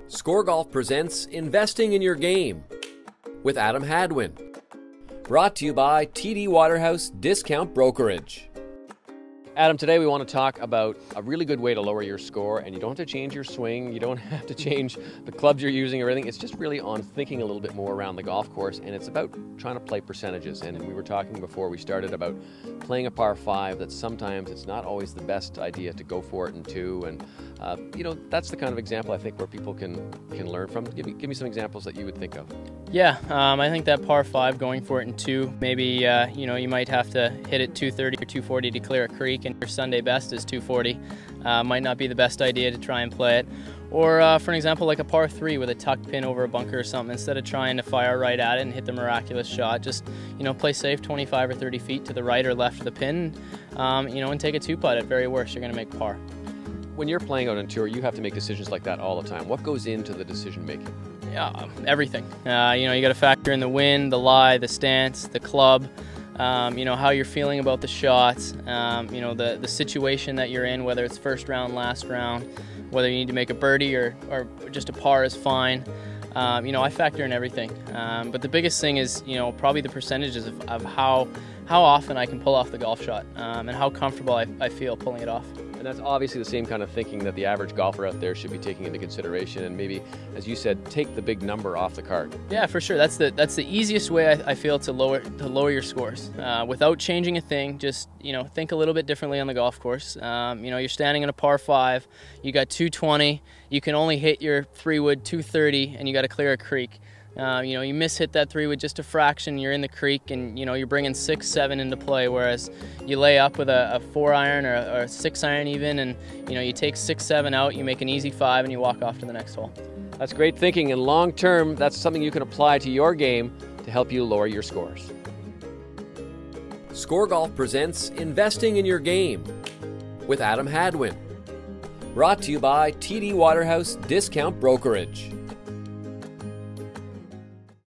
Score Golf presents Investing in Your Game with Adam Hadwin. Brought to you by TD Waterhouse Discount Brokerage. Adam, today we want to talk about a really good way to lower your score, and you don't have to change your swing, you don't have to change the clubs you're using or anything. It's just really on thinking a little bit more around the golf course, and it's about trying to play percentages. And we were talking before we started about playing a par 5, that sometimes it's not always the best idea to go for it in 2, and that's the kind of example I think where people can learn from. Give me some examples that you would think of. Yeah, I think that par 5 going for it in 2, maybe you might have to hit it 230 or 240 to clear a creek, and your Sunday best is 240. Might not be the best idea to try and play it. Or for an example, like a par 3 with a tucked pin over a bunker or something, instead of trying to fire right at it and hit the miraculous shot, just play safe 25 or 30 feet to the right or left of the pin, and take a 2-putt. At very worst, you're going to make par. When you're playing out on tour, you have to make decisions like that all the time. What goes into the decision making? Yeah, everything. You got to factor in the wind, the lie, the stance, the club. How you're feeling about the shots, the situation that you're in, whether it's first round, last round, whether you need to make a birdie or just a par is fine. I factor in everything. But the biggest thing is, probably the percentages of how often I can pull off the golf shot and how comfortable I feel pulling it off. And that's obviously the same kind of thinking that the average golfer out there should be taking into consideration, and maybe, as you said, take the big number off the card. Yeah, for sure. That's the easiest way I feel to lower your scores without changing a thing. Just think a little bit differently on the golf course. You're standing in a par 5, you got 220, you can only hit your 3-wood 230, and you got to clear a creek. You miss-hit that 3 with just a fraction, you're in the creek, and you're bringing 6, 7 into play, whereas you lay up with a 4-iron or a 6-iron even, and you take 6, 7 out, you make an easy 5, and you walk off to the next hole. That's great thinking, and long-term, that's something you can apply to your game to help you lower your scores. Score Golf presents Investing in Your Game with Adam Hadwin. Brought to you by TD Waterhouse Discount Brokerage.